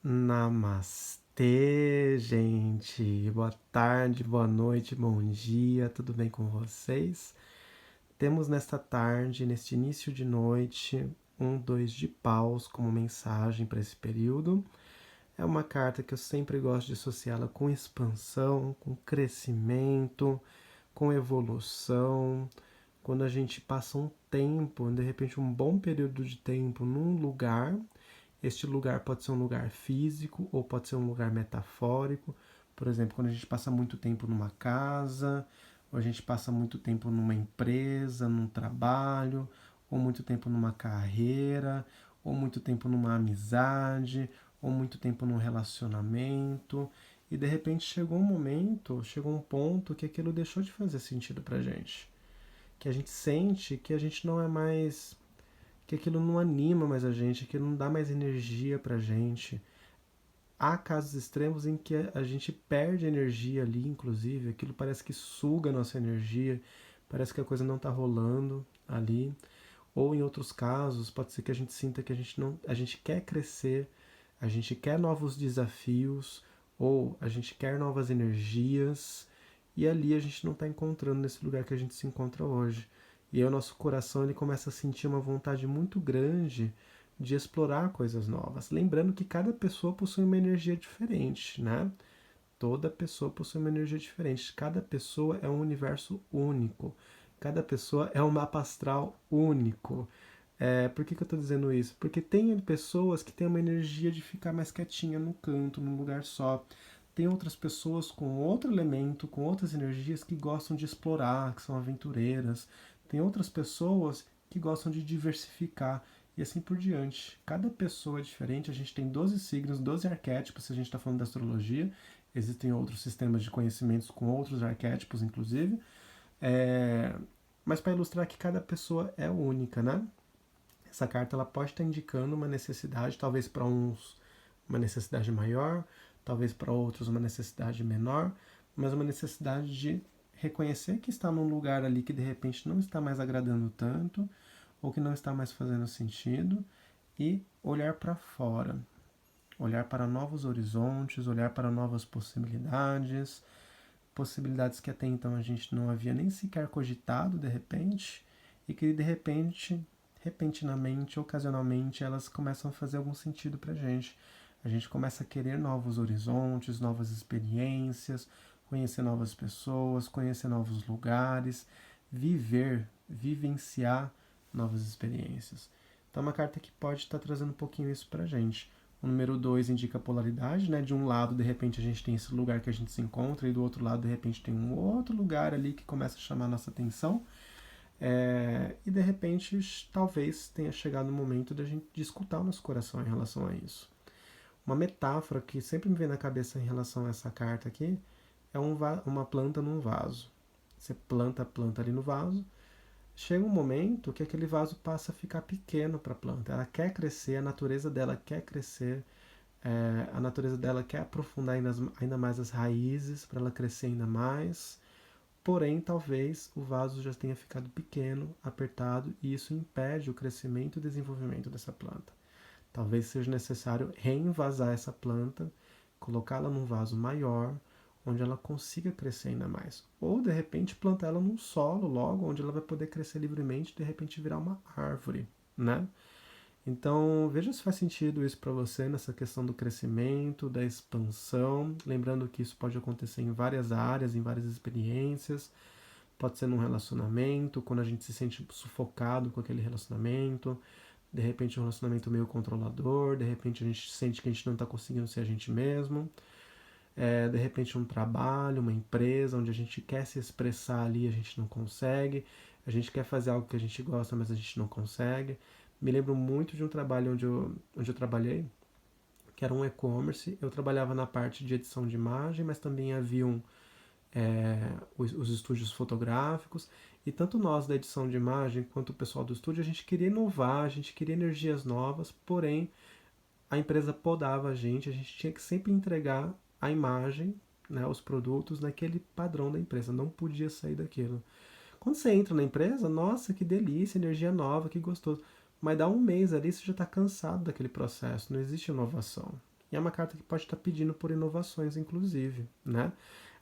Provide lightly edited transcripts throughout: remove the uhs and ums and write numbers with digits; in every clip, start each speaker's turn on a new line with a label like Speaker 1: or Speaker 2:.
Speaker 1: Namastê, gente. Boa tarde, boa noite, bom dia, tudo bem com vocês? Temos nesta tarde, neste início de noite, um dois de paus como mensagem para esse período. É uma carta que eu sempre gosto de associá-la com expansão, com crescimento, com evolução. Quando a gente passa um tempo, de repente um bom período de tempo num lugar. Este lugar pode ser um lugar físico ou pode ser um lugar metafórico. Por exemplo, quando a gente passa muito tempo numa casa, ou a gente passa muito tempo numa empresa, num trabalho, ou muito tempo numa carreira, ou muito tempo numa amizade, ou muito tempo num relacionamento. E de repente chegou um momento, chegou um ponto que aquilo deixou de fazer sentido pra gente. Que a gente sente que a gente não é mais, que aquilo não anima mais a gente, que não dá mais energia pra gente. Há casos extremos em que a gente perde energia ali, inclusive, aquilo parece que suga a nossa energia, parece que a coisa não tá rolando ali. Ou em outros casos, pode ser que a gente sinta que a gente quer crescer, a gente quer novos desafios, ou a gente quer novas energias, e ali a gente não está encontrando nesse lugar que a gente se encontra hoje. E aí o nosso coração ele começa a sentir uma vontade muito grande de explorar coisas novas. Lembrando que cada pessoa possui uma energia diferente, né? Toda pessoa possui uma energia diferente. Cada pessoa é um universo único. Cada pessoa é um mapa astral único. Por que eu estou dizendo isso? Porque tem pessoas que têm uma energia de ficar mais quietinha no canto, num lugar só. Tem outras pessoas com outro elemento, com outras energias que gostam de explorar, que são aventureiras. Tem outras pessoas que gostam de diversificar e assim por diante. Cada pessoa é diferente. A gente tem 12 signos, 12 arquétipos, se a gente está falando da astrologia. Existem outros sistemas de conhecimentos com outros arquétipos, inclusive. É... Mas para ilustrar que cada pessoa é única, né? Essa carta ela pode estar indicando uma necessidade, talvez para uns uma necessidade maior, talvez para outros uma necessidade menor, mas uma necessidade de reconhecer que está num lugar ali que de repente não está mais agradando tanto, ou que não está mais fazendo sentido, e olhar para fora, olhar para novos horizontes, olhar para novas possibilidades, possibilidades que até então a gente não havia nem sequer cogitado de repente, e que de repente, repentinamente, ocasionalmente, elas começam a fazer algum sentido pra gente. A gente começa a querer novos horizontes, novas experiências, conhecer novas pessoas, conhecer novos lugares, vivenciar novas experiências. Então é uma carta que pode estar trazendo um pouquinho isso pra gente. O número 2 indica a polaridade, né? De um lado, de repente, a gente tem esse lugar que a gente se encontra, e do outro lado, de repente, tem um outro lugar ali que começa a chamar a nossa atenção. E de repente, talvez tenha chegado o momento da gente de escutar o nosso coração em relação a isso. Uma metáfora que sempre me vem na cabeça em relação a essa carta aqui é uma planta num vaso. Você planta a planta ali no vaso, chega um momento que aquele vaso passa a ficar pequeno para a planta. Ela quer crescer, a natureza dela quer crescer, a natureza dela quer aprofundar ainda mais as raízes para ela crescer ainda mais. Porém, talvez o vaso já tenha ficado pequeno, apertado, e isso impede o crescimento e o desenvolvimento dessa planta. Talvez seja necessário reenvasar essa planta, colocá-la num vaso maior, onde ela consiga crescer ainda mais. Ou, de repente, plantar ela num solo logo, onde ela vai poder crescer livremente e, de repente, virar uma árvore, né? Então, veja se faz sentido isso para você nessa questão do crescimento, da expansão. Lembrando que isso pode acontecer em várias áreas, em várias experiências. Pode ser num relacionamento, quando a gente se sente sufocado com aquele relacionamento. De repente, um relacionamento meio controlador. De repente, a gente sente que a gente não está conseguindo ser a gente mesmo. De repente, um trabalho, uma empresa, onde a gente quer se expressar ali e a gente não consegue. A gente quer fazer algo que a gente gosta, mas a gente não consegue. Me lembro muito de um trabalho onde eu trabalhei, que era um e-commerce. Eu trabalhava na parte de edição de imagem, mas também haviam os estúdios fotográficos. E tanto nós da edição de imagem quanto o pessoal do estúdio, a gente queria inovar, a gente queria energias novas, porém a empresa podava a gente tinha que sempre entregar a imagem, né, os produtos naquele padrão da empresa, não podia sair daquilo. Quando você entra na empresa, nossa, que delícia, energia nova, que gostoso. Mas dá um mês ali, você já está cansado daquele processo, não existe inovação. E é uma carta que pode estar pedindo por inovações, inclusive, né?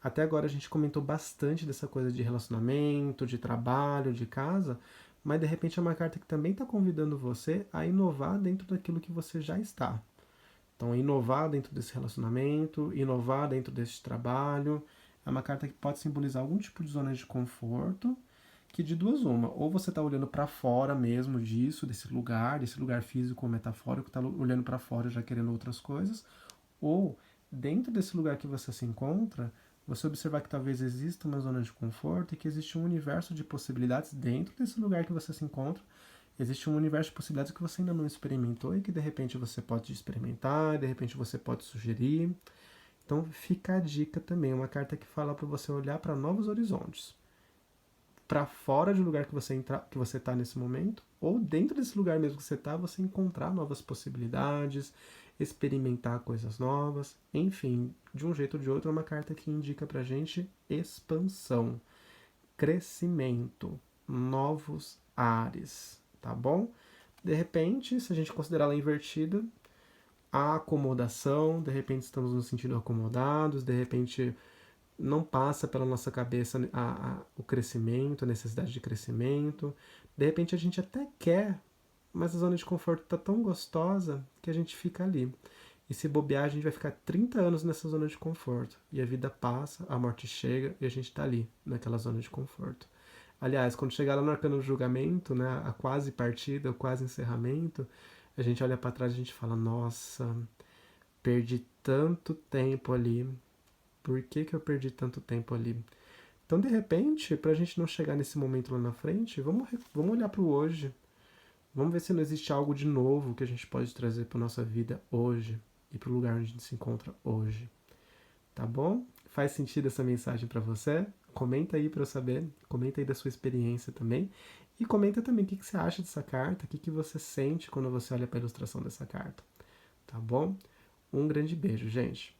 Speaker 1: Até agora a gente comentou bastante dessa coisa de relacionamento, de trabalho, de casa, mas de repente é uma carta que também está convidando você a inovar dentro daquilo que você já está. Então, inovar dentro desse relacionamento, inovar dentro desse trabalho, é uma carta que pode simbolizar algum tipo de zona de conforto, que de duas uma, ou você está olhando para fora mesmo disso, desse lugar físico ou metafórico, está olhando para fora já querendo outras coisas, ou dentro desse lugar que você se encontra, você observar que talvez exista uma zona de conforto e que existe um universo de possibilidades dentro desse lugar que você se encontra. Existe um universo de possibilidades que você ainda não experimentou e que de repente você pode experimentar, de repente você pode sugerir. Então fica a dica também, uma carta que fala para você olhar para novos horizontes, para fora do lugar que você está nesse momento, ou dentro desse lugar mesmo que você está, você encontrar novas possibilidades, experimentar coisas novas, enfim, de um jeito ou de outro é uma carta que indica para gente expansão, crescimento, novos ares, tá bom? De repente, se a gente considerar ela invertida, a acomodação, de repente estamos nos sentindo acomodados, de repente não passa pela nossa cabeça o crescimento, a necessidade de crescimento. De repente a gente até quer, mas a zona de conforto está tão gostosa que a gente fica ali. E se bobear, a gente vai ficar 30 anos nessa zona de conforto. E a vida passa, a morte chega e a gente está ali, naquela zona de conforto. Aliás, quando chegar lá no arcano do julgamento, né, a quase partida, o quase encerramento, a gente olha para trás e a gente fala: nossa, perdi tanto tempo ali. Por que, que eu perdi tanto tempo ali? Então, de repente, para a gente não chegar nesse momento lá na frente, vamos olhar para o hoje. Vamos ver se não existe algo de novo que a gente pode trazer para nossa vida hoje e para o lugar onde a gente se encontra hoje. Tá bom? Faz sentido essa mensagem para você? Comenta aí para eu saber. Comenta aí da sua experiência também. E comenta também o que você acha dessa carta, o que você sente quando você olha para a ilustração dessa carta. Tá bom? Um grande beijo, gente.